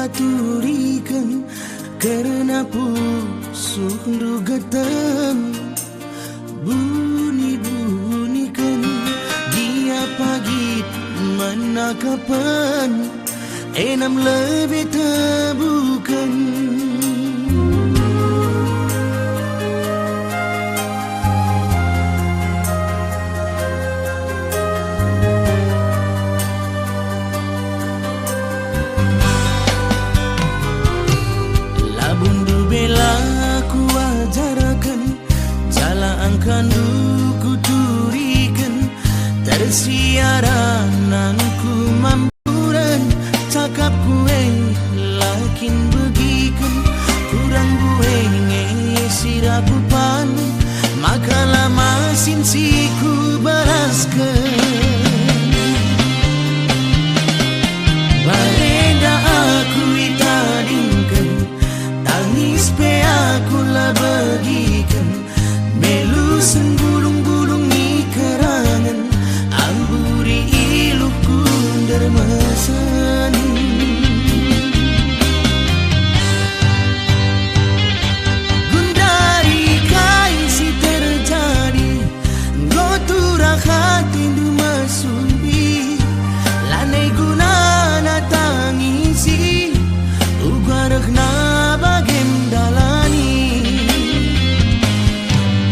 baturikan karena pusuh dugatan bunyi-bunyikan dia pagi menakapan enam lebih tabukan. Labundu bela ku ajarakan jala angkan ku turikan tersiaran nangku mampuran cakap kue lakin begikan kurang gue ngesi pan maka lama sinsi ku balaskan. Barenda aku itadingkan tangis pe aku lah bagikan melu senggulung-gulung ni kerangan amburi iluhku dermasan. Gundari kaisi terjadi gotura hati dumasubi lanai guna na tangisi ugarak na bagem dalani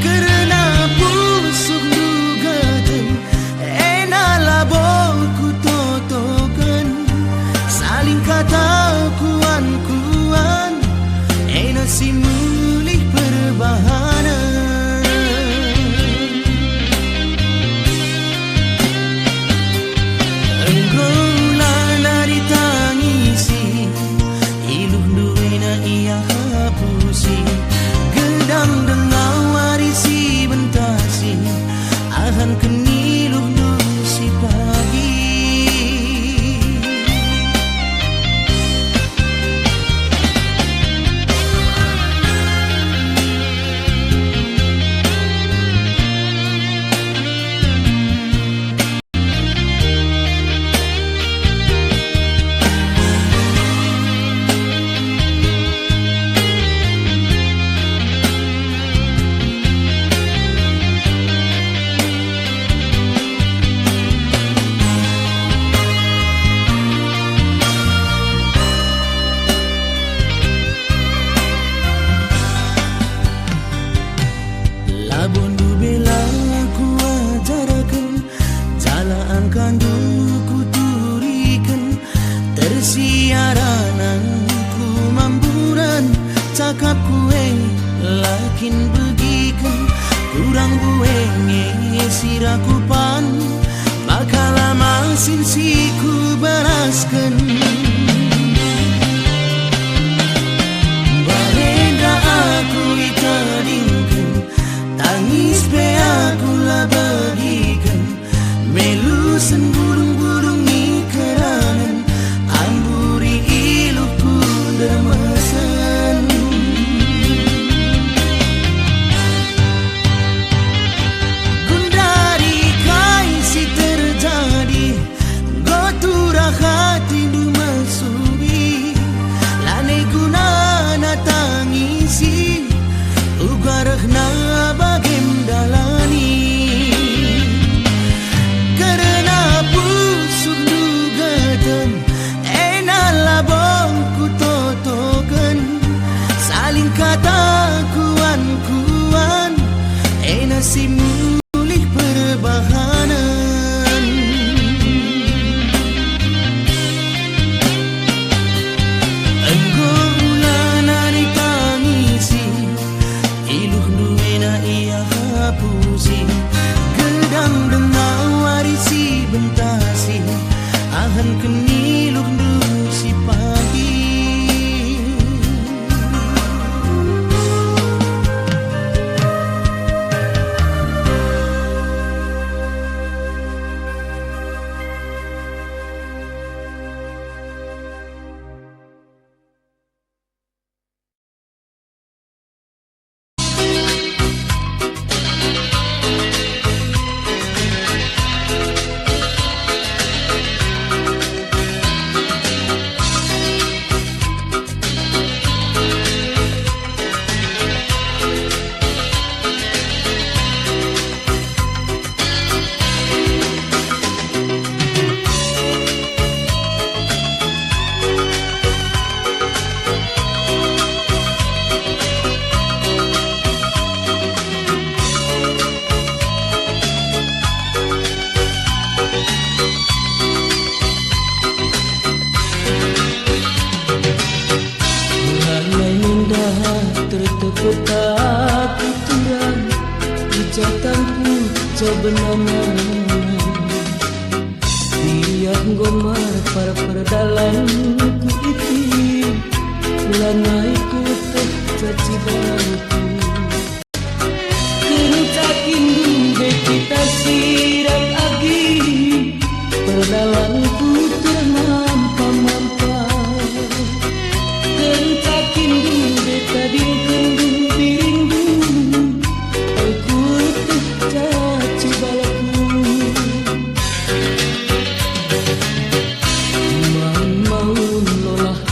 karena pusuk dugatan enalabol ku totokan saling kata kuan-kuan enasi mulih perbahanan. Engkau lari tangisi iluh duena ia hapusi gedang dengar warisi bentasi ahan keniluh dusi pagi. Labundu bela ku ajarakan jala angkan ku turikan tersiaran ku mamburan cakap kue lakin begikan kurang gue ngesi rakupan maka lama sinsi ku balaskan. Barenda aku itadingkan tangis pe aku lah bagikan melu senggulung-gulung ni kerangan amburi iluhku dermasan. Gundari kaisi terjadi coba nama biar gomar para perdalan ku iti lanai ku teh caci batu kencakin be kita siram agi perdalan ku termampa-mampa kencakin be tadi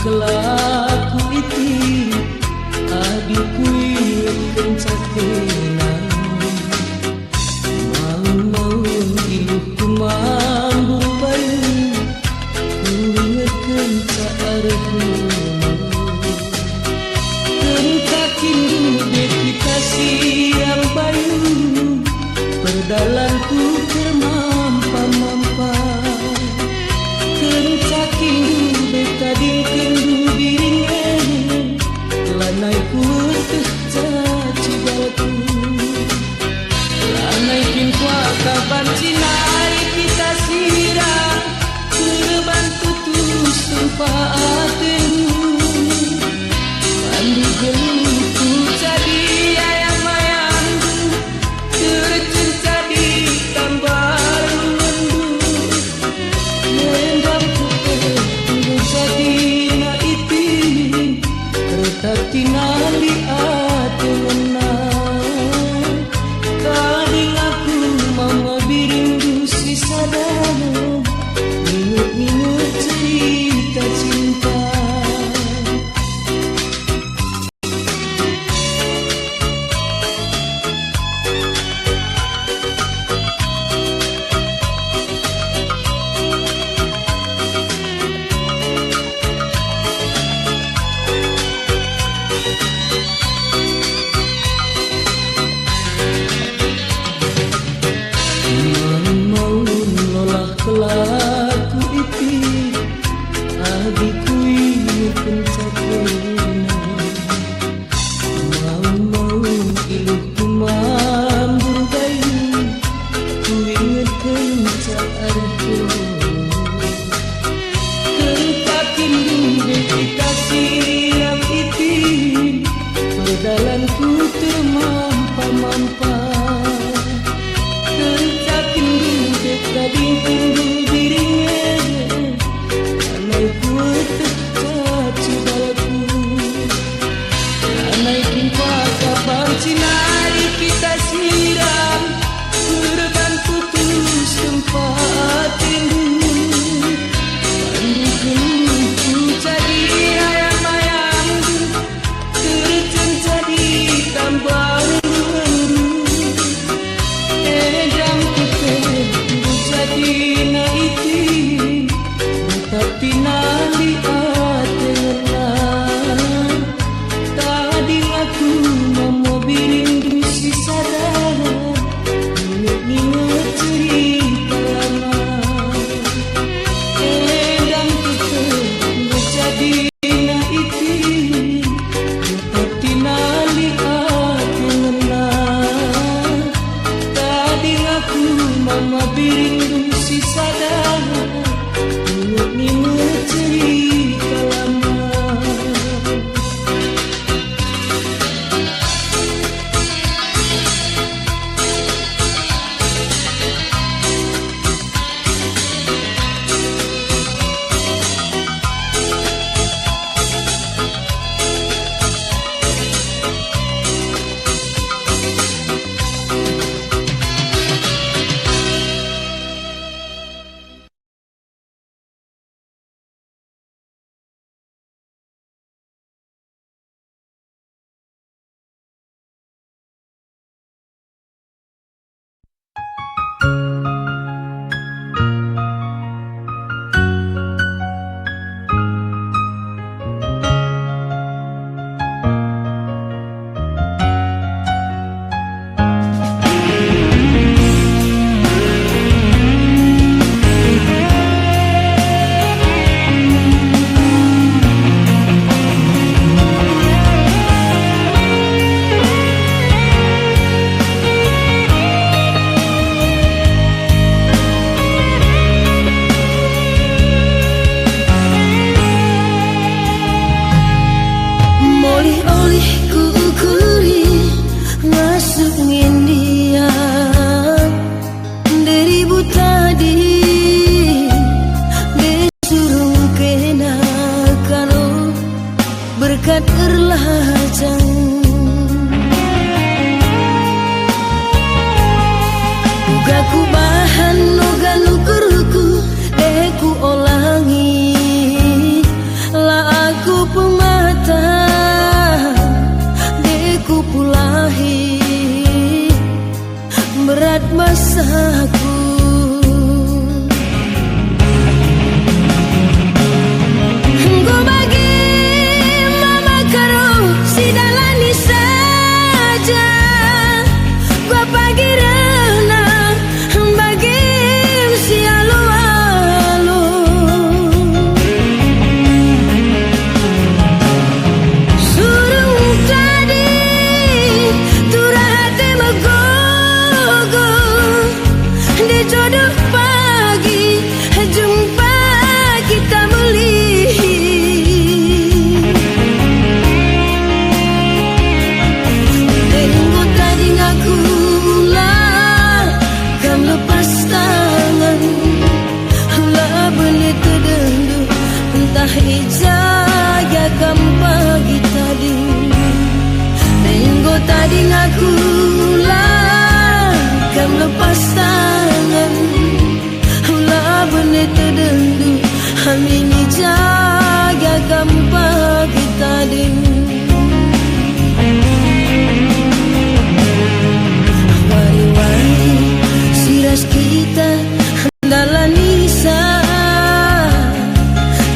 kelaku iti adikui kencakenan maun-maun iluh kumambung bayu kuingetkan caarku kencakin dude kita siang bayu perdalanku termampa-mampa kencakin dude tadi lanaiku caci batu lanaikin kuaka bancinai kita siram kebantu tus tempatmu bandu geluku jadi ayam-ayam tercinta di tambah lendu lendam putih jadi na iti tapi nali ate menang kadang aku mama birindu si sadana minut-minut cerita cinta kelaku iti adikui kencakenan maun-maun iluh kumambung bayu kuingetkan caarku kencakin dude kita siram iti perdalanku termampa-mampa kencakin dude tadi sinari kita siram kurban putus tempatin bandu geluku jadi ayam-ayam tercinta di tambah edam putih jadi na iti berkat erlajang Uga ku bahan noga nukerku deku olangi La aku pemata deku pulahi Berat masaku Tadi ngaku lah kan lepas tangan Lah benih terdendu Hamini jaga gampang kita ding Wari-wari siras kita Dalam nisa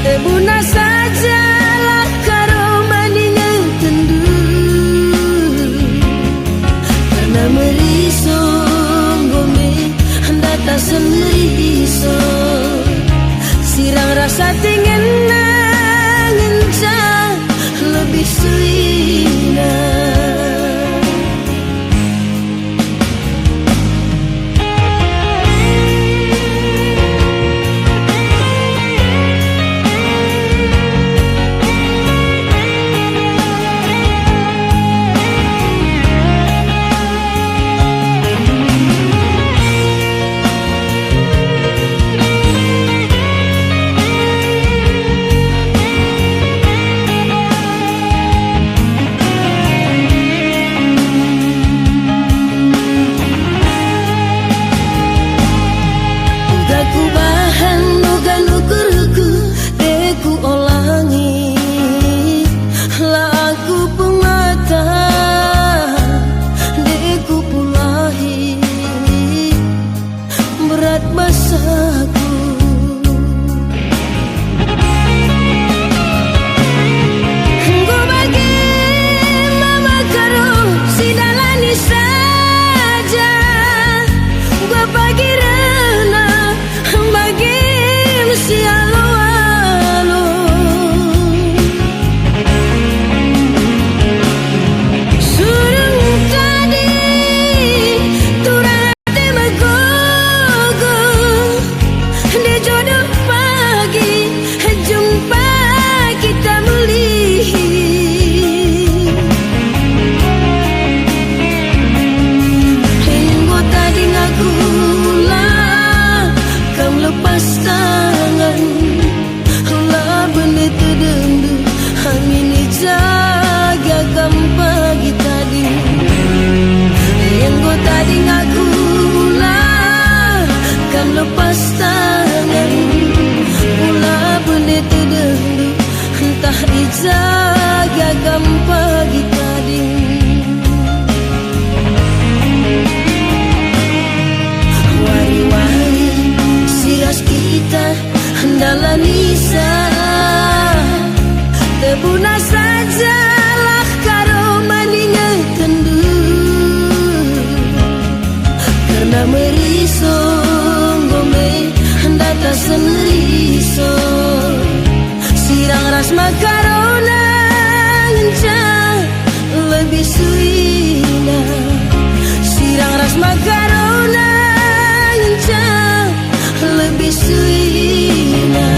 Tebuna saja Semeriso Sirang rasa tingin nangencang Lebih suina Jaga gampang kita ding Wari-wari siras kita Dalam nisa Tebuna sajalah karo maninga tendu Karena meriso gome Data seneriso Sirang ras makarona ngencang Lebih suina Sirang ras makarona ngencang Lebih suina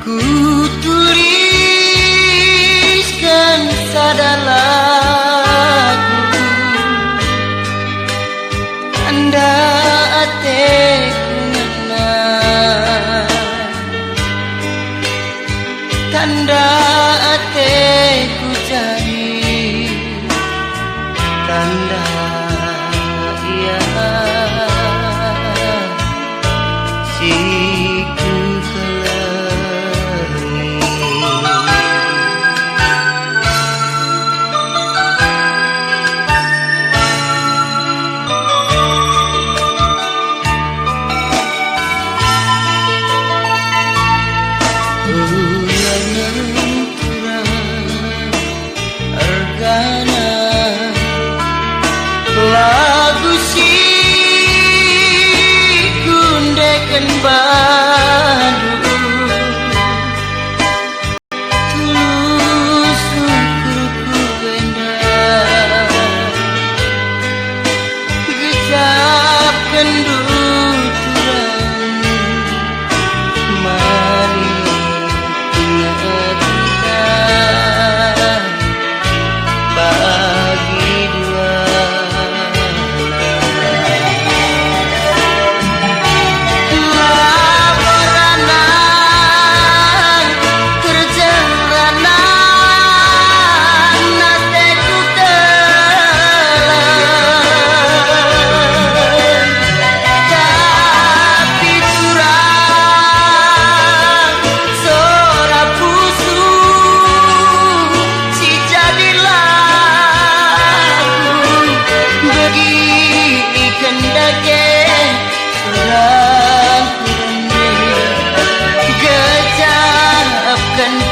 Ku tuliskan sadalaku tanda ateku ngenang, tanda ateku jadi tanda iya siku lagu si kundekan badu tulus syukurku bendah gecap kenduturan mari ingat kita bagi dua.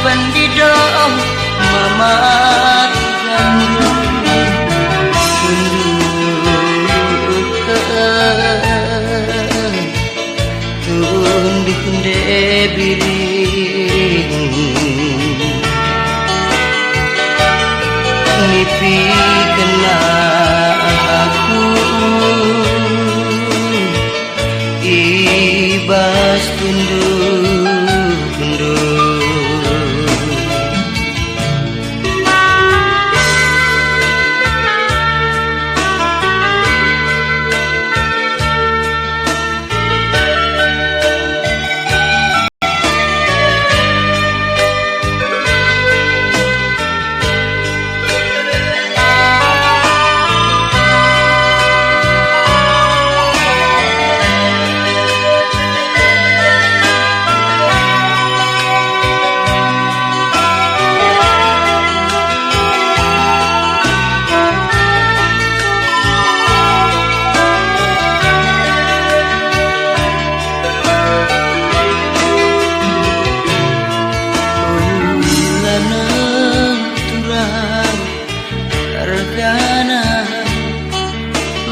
Pendidong mama tunduk debiring nipi kena aku ibas tunduk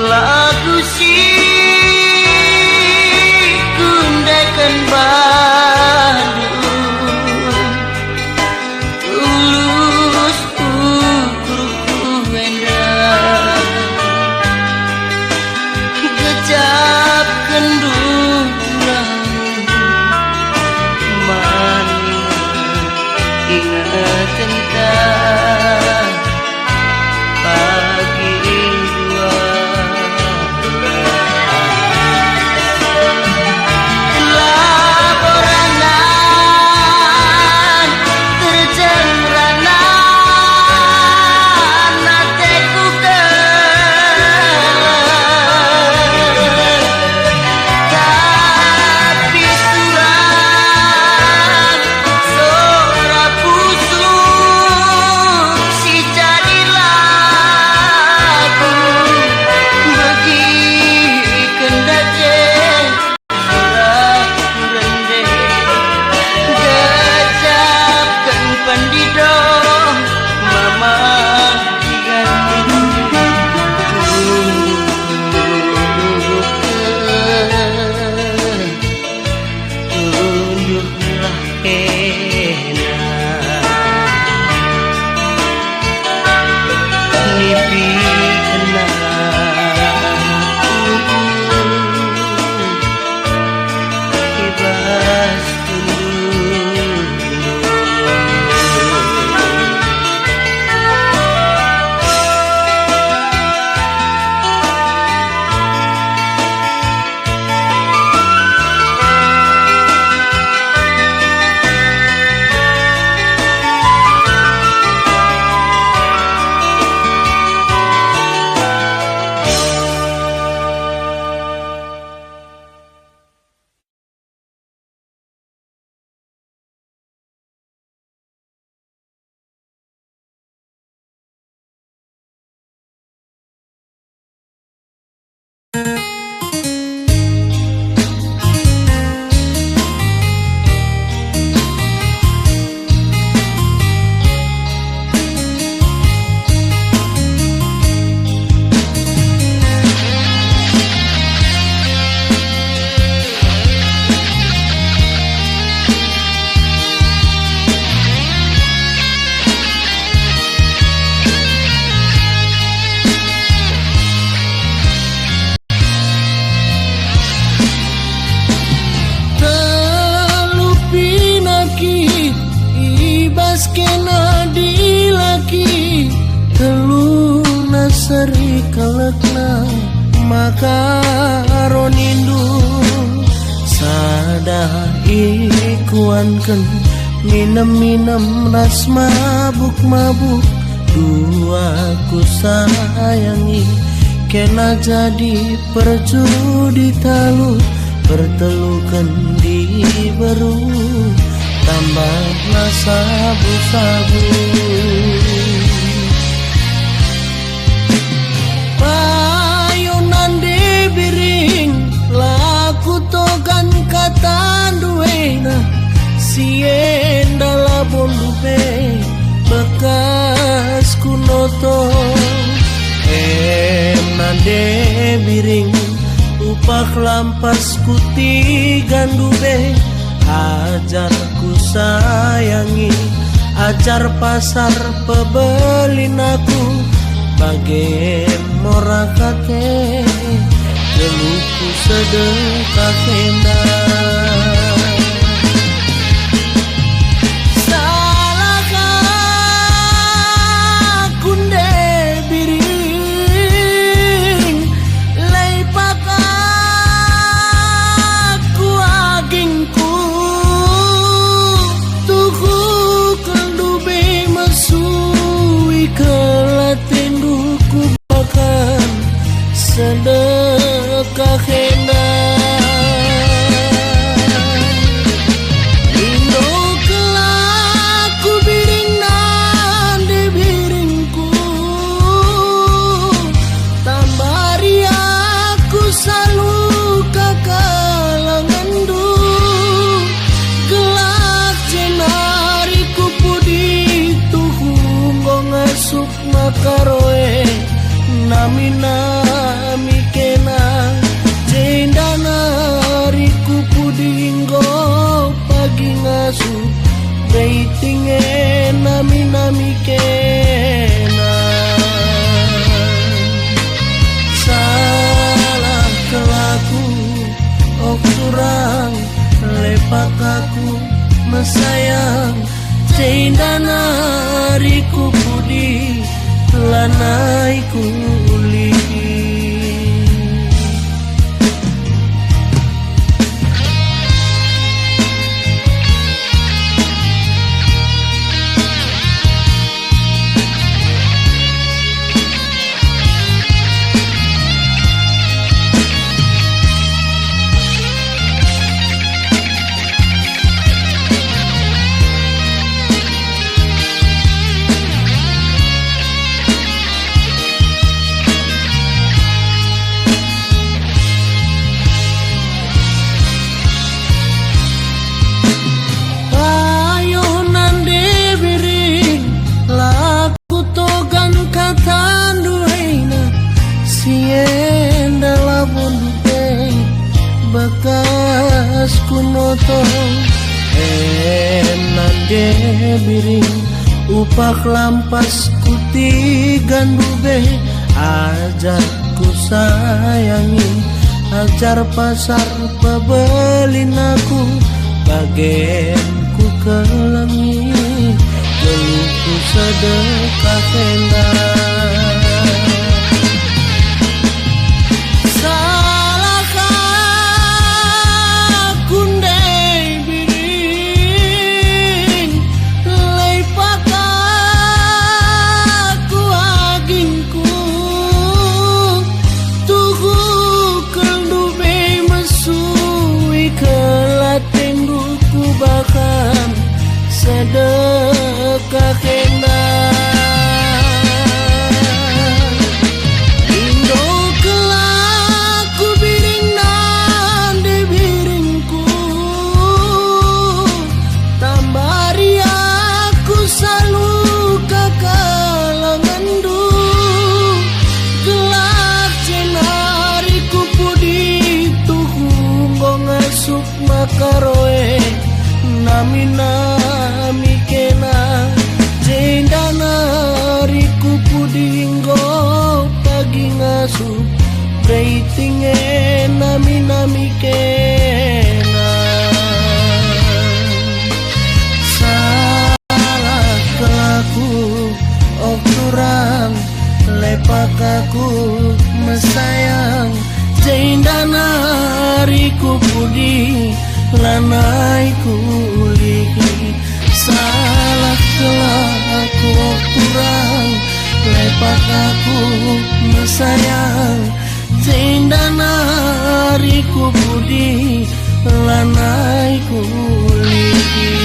lagu si kundekan badu tulus ukurku endah gecap kenduturan mani ingat tentang pagi dua. Ibas tunduk seri kelekna makaronindu sada ikuankan minum-minum ras mabuk-mabuk dua ku sayangi kena jadi perjudi talu bertelukan di beru tambahlah sabu-sabu payunan dibiring laku togan kata duena sien dalam bondube bekas kunoto nande biring upak lampas kuti gandube ajarku sayangi ajar pasar pebelin aku bagen morakate geluku sedekah kenda sedekah kena Indo kelaku biring nande biringku tambari aku salu kakalangandu gelak jenariku pudi tuhung ngasup makaroe nami kena cendana riku pudinggo pagi ngasu rating nami kena salah kelaku okturang lepak aku mesayang cendana riku pudi lanai kuli bekas kunoto nande biring upak lampas kuti gandube ajarku sayangi ajar pasar pebelin aku bagen ku kelangi geluku sedekah kena sedekah kena Indo kelaku biring nande biringku tambari aku salu kakalangandu gelak cenariku pudi tuhung ngasup makaroe nami kena cendana riku pudinggo pagi ngasup rating nami kena salah kelaku okturang lepa lepak aku mesayang Jaindana riku pudi lanai kulihi salah telah aku kurang lepak aku mesayang Jaindana riku pudi lanai kulihi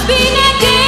Bineke